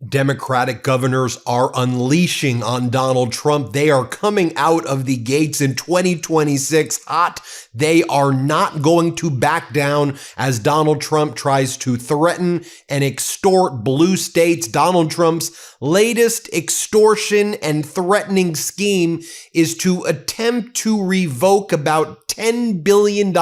Democratic governors are unleashing on Donald Trump. They are coming out of the gates in 2026 hot. They are not going to back down as Donald Trump tries to threaten and extort blue states. Donald Trump's latest extortion and threatening scheme is to attempt to revoke about $10 billion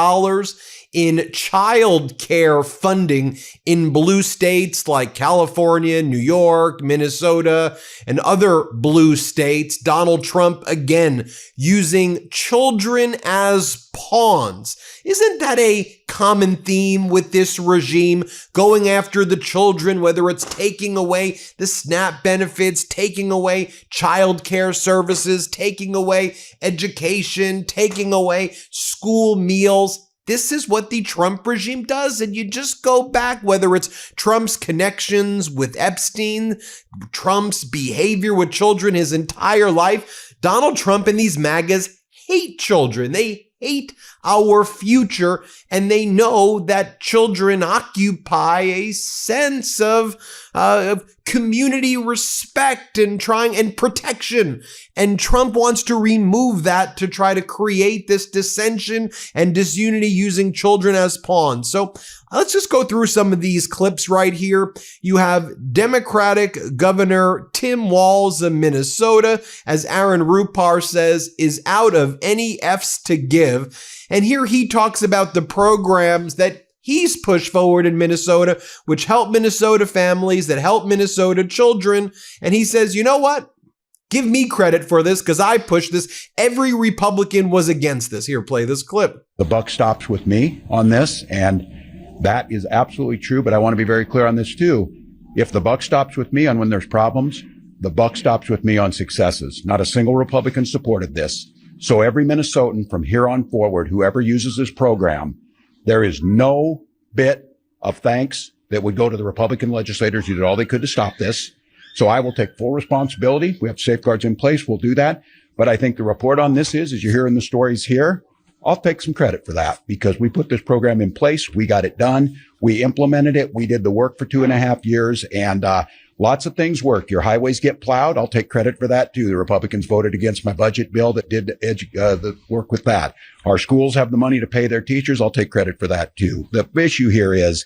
in child care funding in blue states like California, New York, Minnesota, and other blue states. Donald Trump, again, using children as pawns. Isn't that a common theme with this regime? Going after the children, whether it's taking away the SNAP benefits, taking away child care services, taking away education, taking away school meals. This is what the Trump regime does. And you just go back, whether it's Trump's connections with Epstein, Trump's behavior with children his entire life. Donald Trump and these MAGAs hate children. They hate our future, and they know that children occupy a sense of community respect and protection. And Trump wants to remove that to try to create this dissension and disunity using children as pawns. So let's just go through some of these clips right here. You have Democratic Governor Tim Walz of Minnesota, as Aaron Rupar says, is out of any F's to give. And here he talks about the programs that he's pushed forward in Minnesota, which help Minnesota families, that help Minnesota children. And he says, you know what? Give me credit for this because I pushed this. Every Republican was against this. Here, play this clip. The buck stops with me on this, and that is absolutely true. But I want to be very clear on this too. If the buck stops with me on when there's problems, the buck stops with me on successes. Not a single Republican supported this. So every Minnesotan from here on forward, whoever uses this program, there is no bit of thanks that would go to the Republican legislators who did all they could to stop this. So I will take full responsibility. We have safeguards in place. We'll do that. But I think the report on this is, as you're hearing the stories here, I'll take some credit for that because we put this program in place. We got it done. We implemented it. We did the work for 2.5 years, and lots of things work. Your highways get plowed. I'll take credit for that too. The Republicans voted against my budget bill that did the work with that. Our schools have the money to pay their teachers. I'll take credit for that too. The issue here is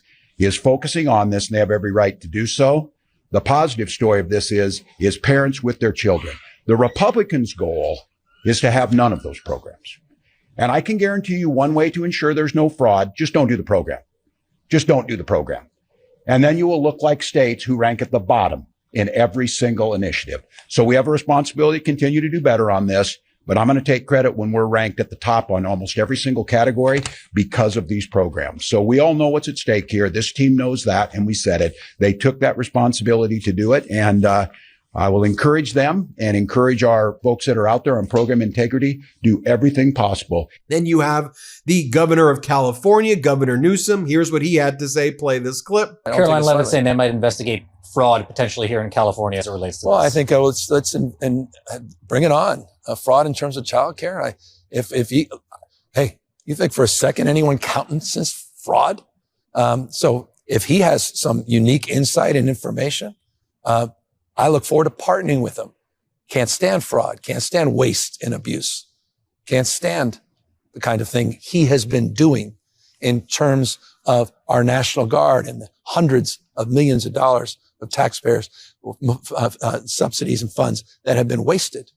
focusing on this, and they have every right to do so. The positive story of this is parents with their children. The Republicans' goal is to have none of those programs. And I can guarantee you one way to ensure there's no fraud, just don't do the program. Just don't do the program. And then you will look like states who rank at the bottom in every single initiative. So we have a responsibility to continue to do better on this, but I'm going to take credit when we're ranked at the top on almost every single category because of these programs. So we all know what's at stake here. This team knows that, and we said it. They took that responsibility to do it, and I will encourage them and encourage our folks that are out there on program integrity, do everything possible. Then you have the governor of California, Governor Newsom. Here's what he had to say. Play this clip. Caroline Levitt saying they might investigate fraud potentially here in California as it relates to this. I think let's bring it on. Fraud in terms of childcare. You think for a second anyone countenances fraud? So if he has some unique insight and information, I look forward to partnering with him. Can't stand fraud, can't stand waste and abuse, can't stand the kind of thing he has been doing in terms of our National Guard and the hundreds of millions of dollars of taxpayers' subsidies and funds that have been wasted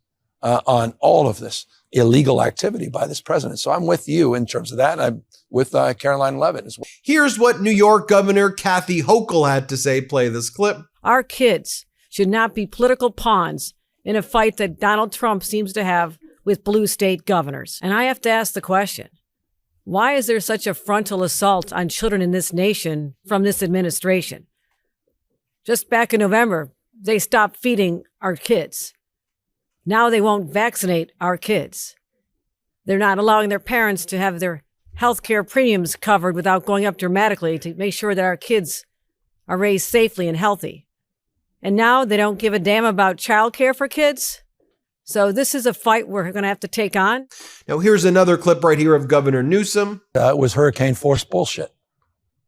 on all of this illegal activity by this president. So I'm with you in terms of that. And I'm with Caroline Levitt as well. Here's what New York Governor Kathy Hochul had to say. Play this clip. Our kids should not be political pawns in a fight that Donald Trump seems to have with blue state governors. And I have to ask the question, why is there such a frontal assault on children in this nation from this administration? Just back in November, they stopped feeding our kids. Now they won't vaccinate our kids. They're not allowing their parents to have their health care premiums covered without going up dramatically to make sure that our kids are raised safely and healthy. And now they don't give a damn about childcare for kids. So this is a fight we're going to have to take on. Now, here's another clip right here of Governor Newsom. It was hurricane force bullshit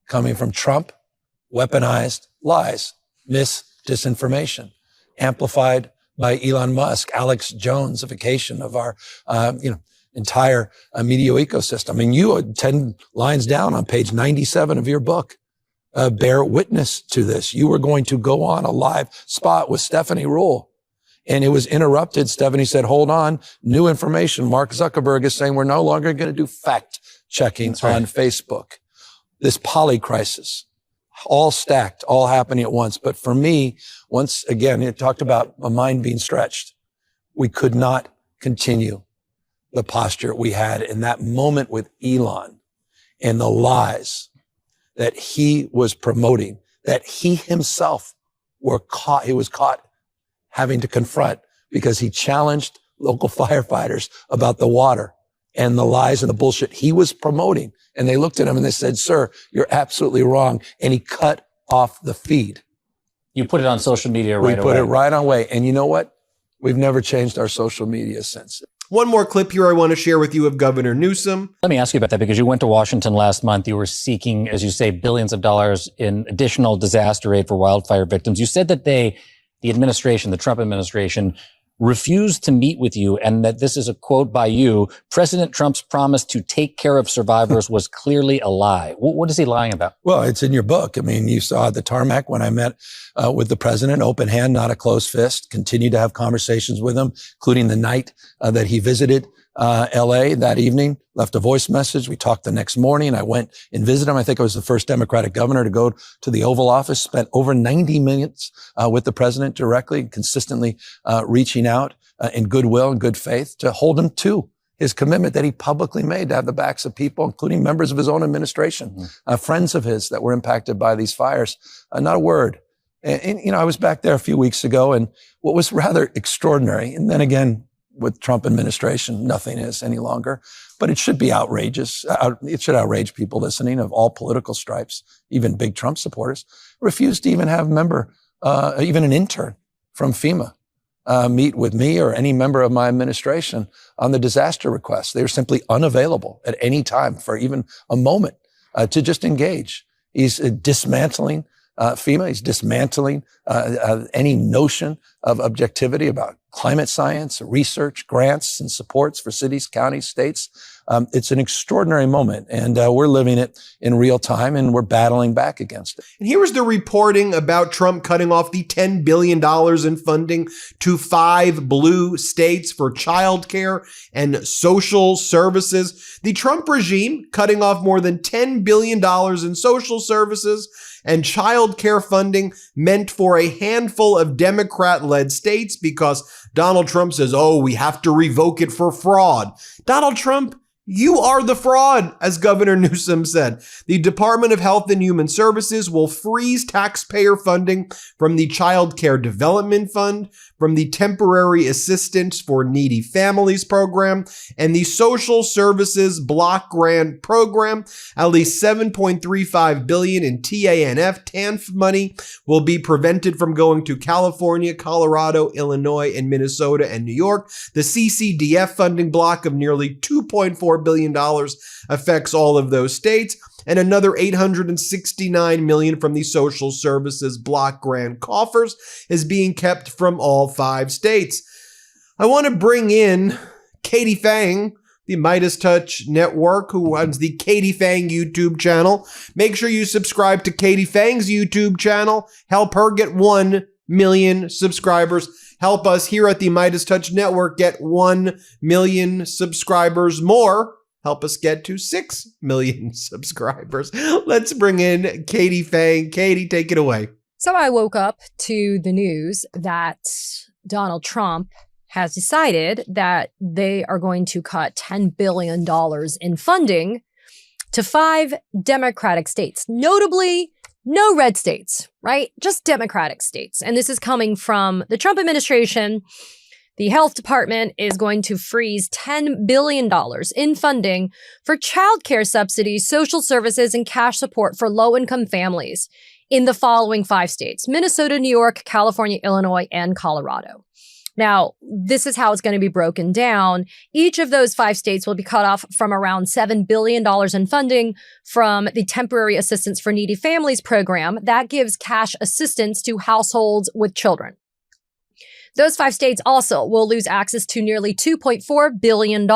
coming from Trump, weaponized lies, disinformation, amplified by Elon Musk, Alex Jonesification of our, entire media ecosystem. I mean, you 10 lines down on page 97 of your book, bear witness to this. You were going to go on a live spot with Stephanie Rule, and it was interrupted. Stephanie said, hold on, new information. Mark Zuckerberg is saying we're no longer going to do fact checking on Facebook. This poly crisis, all stacked, all happening at once. But for me, once again, it talked about a mind being stretched. We could not continue the posture we had in that moment with Elon and the lies that he was promoting, that he himself he was caught having to confront because he challenged local firefighters about the water and the lies and the bullshit he was promoting. And they looked at him and they said, sir, you're absolutely wrong. And he cut off the feed. You put it on social media right away. We put it right on way. And you know what? We've never changed our social media since. One more clip here I want to share with you of Governor Newsom. Let me ask you about that, because you went to Washington last month. You were seeking, as you say, billions of dollars in additional disaster aid for wildfire victims. You said that the administration, the Trump administration, refused to meet with you, and that this is a quote by you: President Trump's promise to take care of survivors was clearly a lie. What is he lying about? Well, it's in your book. I mean, you saw at the tarmac when I met with the president, open hand, not a closed fist, continued to have conversations with him, including the night that he visited LA that evening, left a voice message. We talked the next morning. I went and visited him. I think I was the first Democratic governor to go to the Oval Office, spent over 90 minutes with the president directly, consistently reaching out in goodwill and good faith to hold him to his commitment that he publicly made to have the backs of people, including members of his own administration, friends of his that were impacted by these fires. Not a word. And, I was back there a few weeks ago, and what was rather extraordinary, and then again, with Trump administration, nothing is any longer, but it should be outrageous. It should outrage people listening of all political stripes, even big Trump supporters. Refused to even have even an intern from FEMA meet with me or any member of my administration on the disaster request. They were simply unavailable at any time for even a moment to just engage. He's dismantling FEMA. He's dismantling any notion of objectivity about climate science, research, grants, and supports for cities, counties, states. It's an extraordinary moment, and we're living it in real time, and we're battling back against it. And here was the reporting about Trump cutting off the $10 billion in funding to 5 blue states for childcare and social services. The Trump regime cutting off more than $10 billion in social services and child care funding meant for a handful of Democrat-led states because Donald Trump says, we have to revoke it for fraud. Donald Trump, you are the fraud, as Governor Newsom said. The Department of Health and Human Services will freeze taxpayer funding from the Child Care Development Fund, from the Temporary Assistance for Needy Families Program, and the Social Services Block Grant Program. At least $7.35 billion in TANF money will be prevented from going to California, Colorado, Illinois, and Minnesota and New York. The CCDF funding block of nearly $2.4 billion affects all of those states, and another $869 million from the social services block grant coffers is being kept from all 5 states. I want to bring in Katie Phang, the MeidasTouch network, who runs the Katie Phang YouTube channel. Make sure you subscribe to Katie Phang's YouTube channel. Help her get 1 million subscribers. Help us here at the MeidasTouch network get 1 million subscribers more. Help us get to 6 million subscribers. Let's bring in Katie Phang. Katie, take it away. So I woke up to the news that Donald Trump has decided that they are going to cut $10 billion in funding to 5 Democratic states, notably no red states, right? Just Democratic states. And this is coming from the Trump administration. The health department is going to freeze $10 billion in funding for childcare subsidies, social services, and cash support for low-income families in the following 5 states: Minnesota, New York, California, Illinois, and Colorado. Now, this is how it's going to be broken down. Each of those 5 states will be cut off from around $7 billion in funding from the Temporary Assistance for Needy Families program that gives cash assistance to households with children. Those 5 states also will lose access to nearly $2.4 billion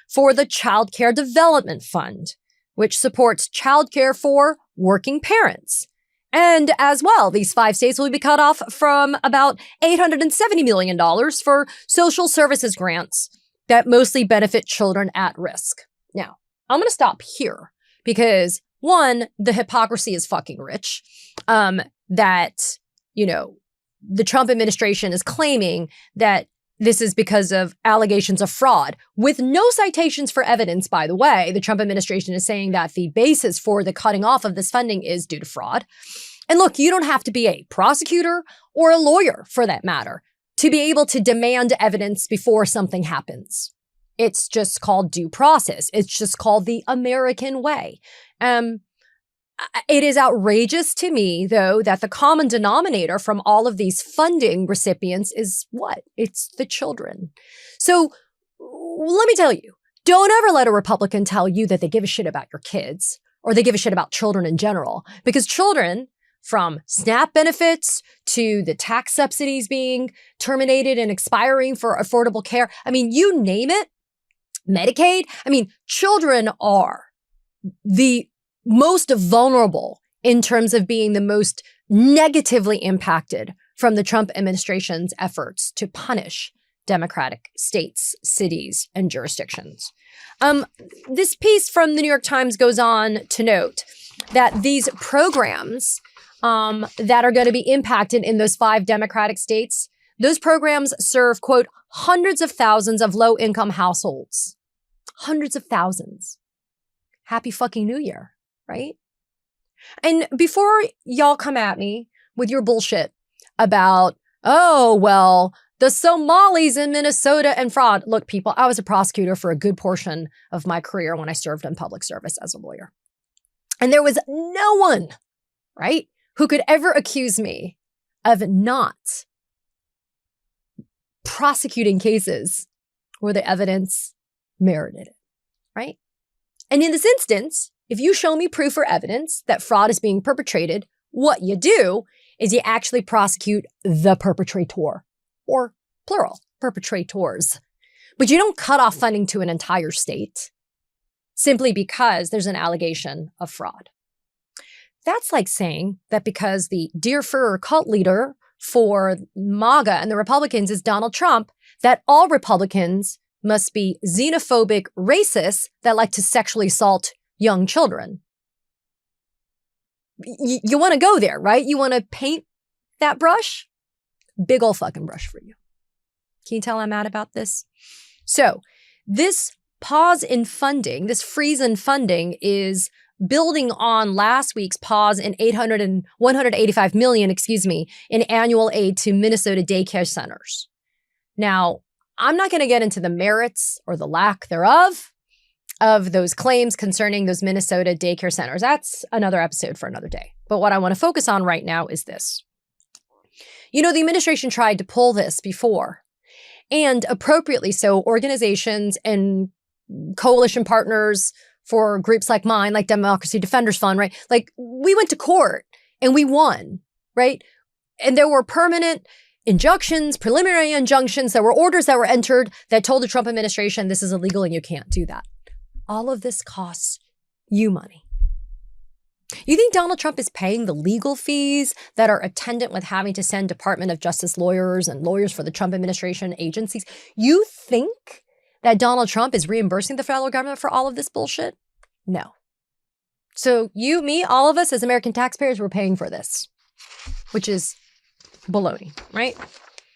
for the Child Care Development Fund, which supports childcare for working parents. And as well, these 5 states will be cut off from about $870 million for social services grants that mostly benefit children at risk. Now, I'm going to stop here because, one, the hypocrisy is fucking rich. That, the Trump administration is claiming that this is because of allegations of fraud with no citations for evidence, by the way. The Trump administration is saying that the basis for the cutting off of this funding is due to fraud. And look, you don't have to be a prosecutor or a lawyer, for that matter, to be able to demand evidence before something happens. It's just called due process. It's just called the American way. It is outrageous to me, though, that the common denominator from all of these funding recipients is what? It's the children. So let me tell you, don't ever let a Republican tell you that they give a shit about your kids or they give a shit about children in general, because children, from SNAP benefits to the tax subsidies being terminated and expiring for affordable care, I mean, you name it, Medicaid, I mean, children are the most vulnerable in terms of being the most negatively impacted from the Trump administration's efforts to punish Democratic states, cities, and jurisdictions. This piece from the New York Times goes on to note that these programs that are going to be impacted in those 5 Democratic states, those programs serve, quote, hundreds of thousands of low-income households. Hundreds of thousands. Happy fucking New Year, right? And before y'all come at me with your bullshit about, oh, well, the Somalis in Minnesota and fraud. Look, people, I was a prosecutor for a good portion of my career when I served in public service as a lawyer. And there was no one, right, who could ever accuse me of not prosecuting cases where the evidence merited it, right? And in this instance, if you show me proof or evidence that fraud is being perpetrated, what you do is you actually prosecute the perpetrator, or plural, perpetrators. But you don't cut off funding to an entire state simply because there's an allegation of fraud. That's like saying that because the Dear Fuhrer cult leader for MAGA and the Republicans is Donald Trump, that all Republicans must be xenophobic racists that like to sexually assault young children. You want to go there, right? You want to paint that brush? Big ol' fucking brush for you. Can you tell I'm mad about this? So this pause in funding, this freeze in funding is building on last week's pause in $185 million, in annual aid to Minnesota daycare centers. Now, I'm not going to get into the merits or the lack thereof of those claims concerning those Minnesota daycare centers. That's another episode for another day. But what I want to focus on right now is this. The administration tried to pull this before, and appropriately so, organizations and coalition partners for groups like mine, like Democracy Defenders Fund, right? Like, we went to court and we won, right? And there were permanent injunctions, preliminary injunctions, there were orders that were entered that told the Trump administration this is illegal and you can't do that. All of this costs you money. You think Donald Trump is paying the legal fees that are attendant with having to send Department of Justice lawyers and lawyers for the Trump administration agencies? You think that Donald Trump is reimbursing the federal government for all of this bullshit? No. So you, me, all of us as American taxpayers, we're paying for this, which is baloney, right?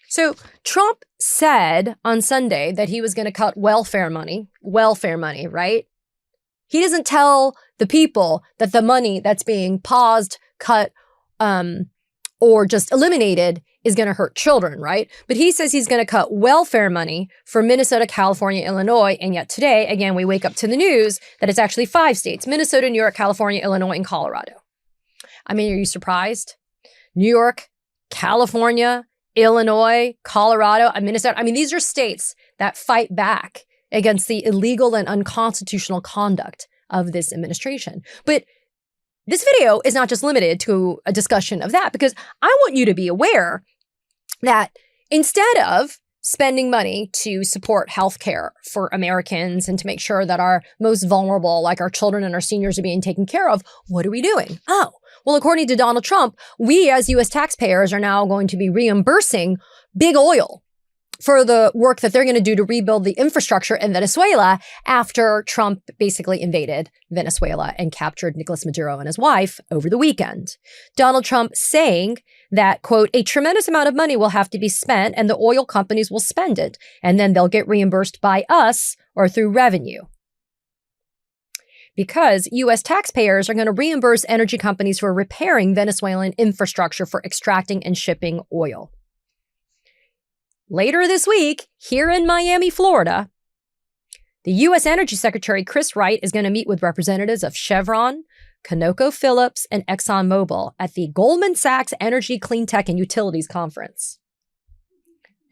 So Trump said on Sunday that he was going to cut welfare money, right? He doesn't tell the people that the money that's being paused, cut, or just eliminated is going to hurt children, right? But he says he's going to cut welfare money for Minnesota, California, Illinois. And yet today, again, we wake up to the news that it's actually 5 states: Minnesota, New York, California, Illinois, and Colorado. I mean, are you surprised? New York, California, Illinois, Colorado, Minnesota. I mean, these are states that fight back against the illegal and unconstitutional conduct of this administration. But this video is not just limited to a discussion of that, because I want you to be aware that instead of spending money to support healthcare for Americans and to make sure that our most vulnerable, like our children and our seniors, are being taken care of, what are we doing? Oh, well, according to Donald Trump, we as U.S. taxpayers are now going to be reimbursing big oil for the work that they're going to do to rebuild the infrastructure in Venezuela after Trump basically invaded Venezuela and captured Nicolas Maduro and his wife over the weekend. Donald Trump saying that, quote, a tremendous amount of money will have to be spent and the oil companies will spend it, and then they'll get reimbursed by us or through revenue. Because U.S. taxpayers are going to reimburse energy companies for repairing Venezuelan infrastructure for extracting and shipping oil. Later this week, here in Miami, Florida, the U.S. Energy Secretary Chris Wright is going to meet with representatives of Chevron, ConocoPhillips, and ExxonMobil at the Goldman Sachs Energy, Clean Tech, and Utilities Conference.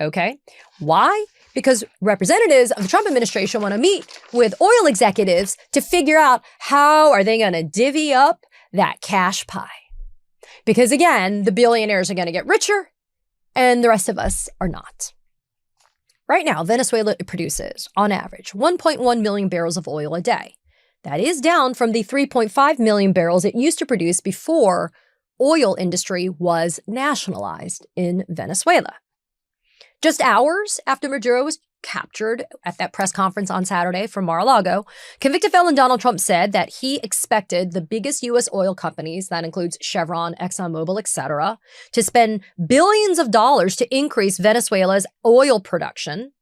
Okay. Why? Because representatives of the Trump administration want to meet with oil executives to figure out how are they going to divvy up that cash pie. Because again, the billionaires are going to get richer and the rest of us are not. Right now, Venezuela produces, on average, 1.1 million barrels of oil a day. That is down from the 3.5 million barrels it used to produce before oil industry was nationalized in Venezuela. Just hours after Maduro was captured at that press conference on Saturday from Mar-a-Lago, convicted felon Donald Trump said that he expected the biggest U.S. oil companies, that includes Chevron, ExxonMobil, etc., to spend billions of dollars to increase Venezuela's oil production.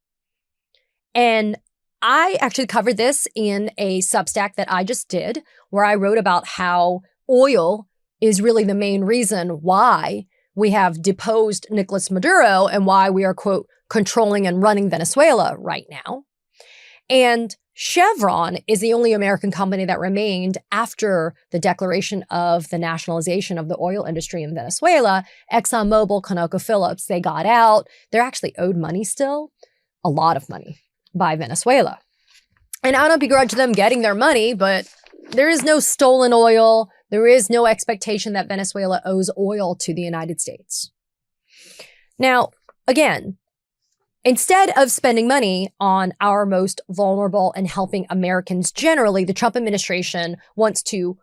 And I actually covered this in a Substack that I just did, where I wrote about how oil is really the main reason why we have deposed Nicolas Maduro and why we are, quote, controlling and running Venezuela right now. And Chevron is the only American company that remained after the declaration of the nationalization of the oil industry in Venezuela. ExxonMobil, ConocoPhillips, they got out. They're actually owed money still, a lot of money, by Venezuela. And I don't begrudge them getting their money, but there is no stolen oil. There is no expectation that Venezuela owes oil to the United States. Now, again, instead of spending money on our most vulnerable and helping Americans generally, the Trump administration wants to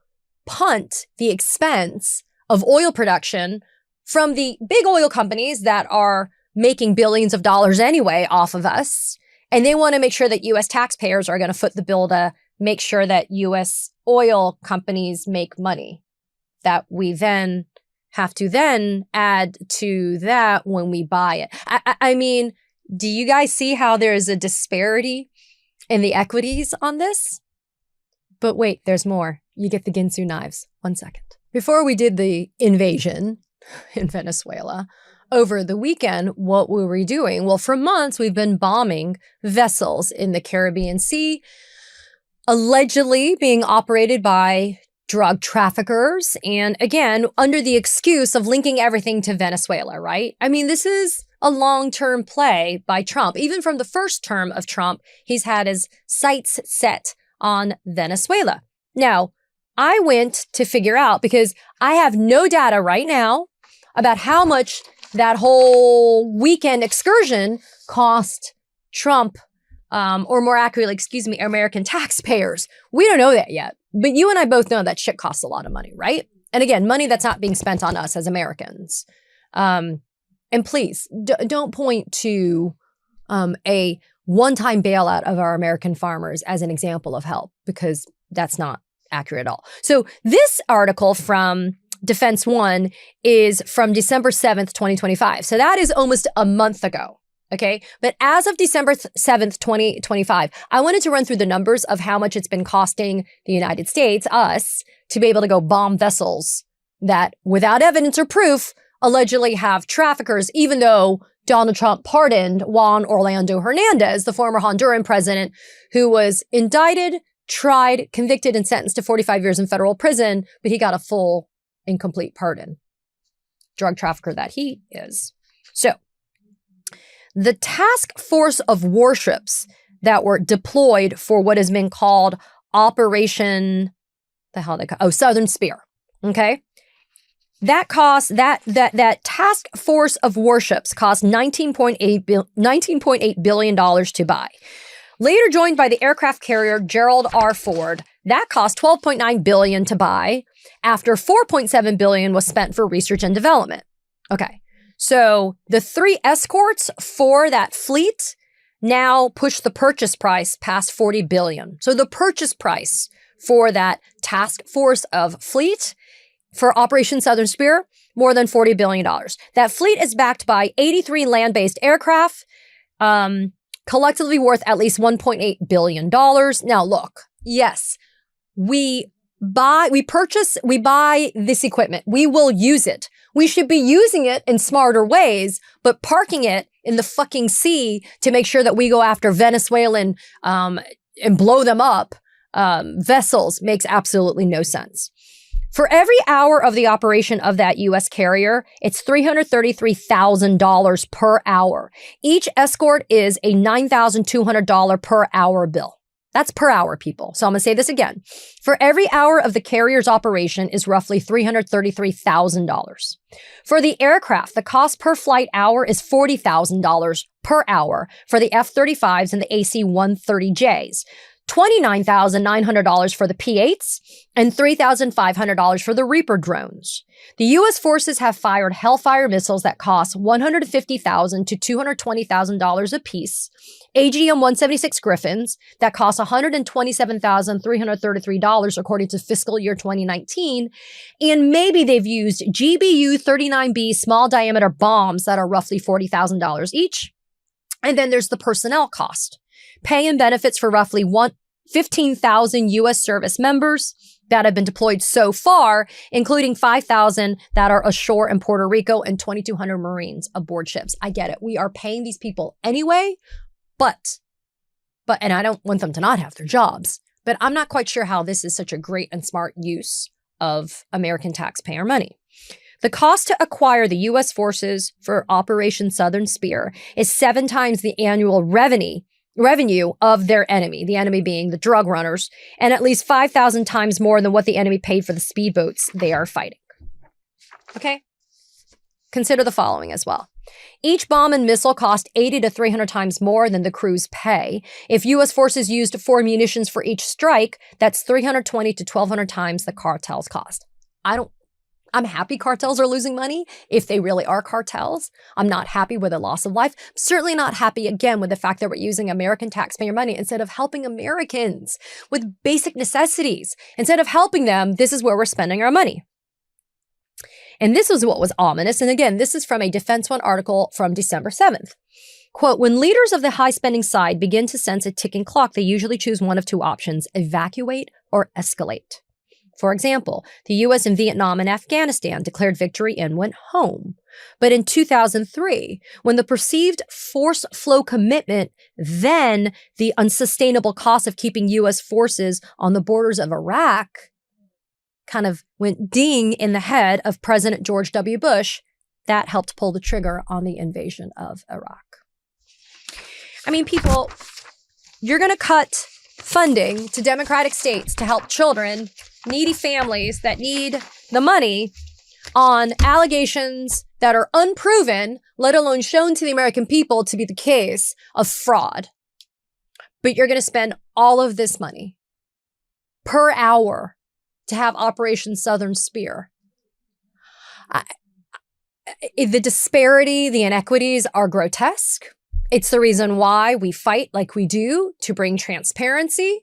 punt the expense of oil production from the big oil companies that are making billions of dollars anyway off of us. And they want to make sure that U.S. taxpayers are going to foot the bill to make sure that U.S. oil companies make money that we then have to then add to that when we buy it. I mean, do you guys see how there is a disparity in the equities on this? But wait, there's more. You get the Ginsu knives. 1 second. Before we did the invasion in Venezuela, over the weekend, what were we doing? Well, for months, we've been bombing vessels in the Caribbean Sea, allegedly being operated by drug traffickers. And again, under the excuse of linking everything to Venezuela, right? I mean, this is a long-term play by Trump. Even from the first term of Trump, he's had his sights set on Venezuela. Now, I went to figure out, because I have no data right now about how much that whole weekend excursion cost Trump, or more accurately, American taxpayers. We don't know that yet. But you and I both know that shit costs a lot of money, right? And again, money that's not being spent on us as Americans. And please, don't point to a one-time bailout of our American farmers as an example of help, because that's not accurate at all. So this article from Defense One is from December 7th, 2025. So that is almost a month ago. Okay. But as of December 7th, 2025, I wanted to run through the numbers of how much it's been costing the United States, us, to be able to go bomb vessels that, without evidence or proof, allegedly have traffickers, even though Donald Trump pardoned Juan Orlando Hernandez, the former Honduran president, who was indicted, tried, convicted, and sentenced to 45 years in federal prison, but he got a full, incomplete pardon. Drug trafficker that he is. So the task force of warships that were deployed for what has been called Operation, Southern Spear. Okay. That task force of warships cost $19.8 billion to buy. Later joined by the aircraft carrier Gerald R. Ford, that cost $12.9 billion to buy after $4.7 billion was spent for research and development. Okay. So the 3 escorts for that fleet now push the purchase price past $40 billion. So the purchase price for that task force of fleet for Operation Southern Spear, more than $40 billion. That fleet is backed by 83 land-based aircraft, collectively worth at least $1.8 billion. Now, look, yes, we buy this equipment. We will use it. We should be using it in smarter ways, but parking it in the fucking sea to make sure that we go after Venezuelan and blow them up vessels makes absolutely no sense. For every hour of the operation of that U.S. carrier, it's $333,000 per hour. Each escort is a $9,200 per hour bill. That's per hour, people. So I'm going to say this again. For every hour of the carrier's operation is roughly $333,000. For the aircraft, the cost per flight hour is $40,000 per hour for the F-35s and the AC-130Js. $29,900 for the P-8s and $3,500 for the Reaper drones. The U.S. forces have fired Hellfire missiles that cost $150,000 to $220,000 apiece, AGM-176 Griffins that cost $127,333 according to fiscal year 2019, and maybe they've used GBU-39B small diameter bombs that are roughly $40,000 each. And then there's the personnel cost. Pay and benefits for roughly 15,000 U.S. service members that have been deployed so far, including 5,000 that are ashore in Puerto Rico and 2,200 Marines aboard ships. I get it. We are paying these people anyway, but, and I don't want them to not have their jobs, but I'm not quite sure how this is such a great and smart use of American taxpayer money. The cost to acquire the U.S. forces for Operation Southern Spear is 7 times the annual revenue of their enemy, the enemy being the drug runners, and at least 5,000 times more than what the enemy paid for the speedboats they are fighting. Okay? Consider the following as well. Each bomb and missile cost 80 to 300 times more than the crew's pay. If U.S. forces used 4 munitions for each strike, that's 320 to 1,200 times the cartel's cost. I'm happy cartels are losing money if they really are cartels. I'm not happy with the loss of life. I'm certainly not happy, again, with the fact that we're using American taxpayer money instead of helping Americans with basic necessities. Instead of helping them, this is where we're spending our money. And this was what was ominous. And again, this is from a Defense One article from December 7th. Quote, when leaders of the high spending side begin to sense a ticking clock, they usually choose one of 2 options, evacuate or escalate. For example, the U.S. in Vietnam and Afghanistan declared victory and went home. But in 2003, when the perceived force flow commitment, then the unsustainable cost of keeping U.S. forces on the borders of Iraq kind of went ding in the head of President George W. Bush, that helped pull the trigger on the invasion of Iraq. I mean, people, you're going to cut funding to democratic states to help children, needy families that need the money on allegations that are unproven, let alone shown to the American people to be the case of fraud. But you're going to spend all of this money per hour to have Operation Southern Spear. The disparity, the inequities are grotesque. It's the reason why we fight like we do to bring transparency.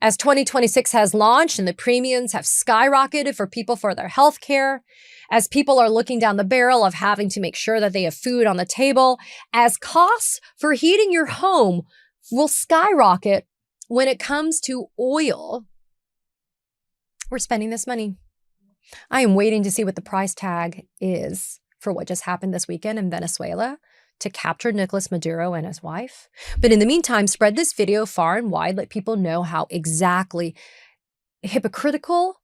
As 2026 has launched and the premiums have skyrocketed for people for their health care, as people are looking down the barrel of having to make sure that they have food on the table, as costs for heating your home will skyrocket when it comes to oil, we're spending this money. I am waiting to see what the price tag is for what just happened this weekend in Venezuela to capture Nicolas Maduro and his wife. But in the meantime, spread this video far and wide. Let people know how exactly hypocritical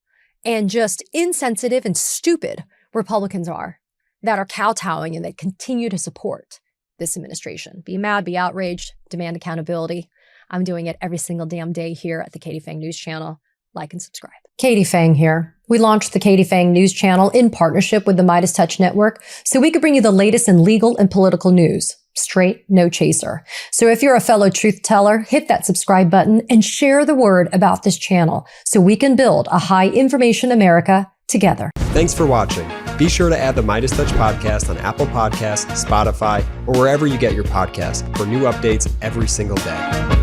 and just insensitive and stupid Republicans are. that are kowtowing and that continue to support this administration. Be mad, be outraged, demand accountability. I'm doing it every single damn day here at the Katie Phang News Channel. Like and subscribe. Katie Phang here. We launched the Katie Phang News Channel in partnership with the MeidasTouch Network so we could bring you the latest in legal and political news. Straight, no chaser. So if you're a fellow truth teller, hit that subscribe button and share the word about this channel so we can build a high information America together. Thanks for watching. Be sure to add the MeidasTouch podcast on Apple Podcasts, Spotify, or wherever you get your podcasts for new updates every single day.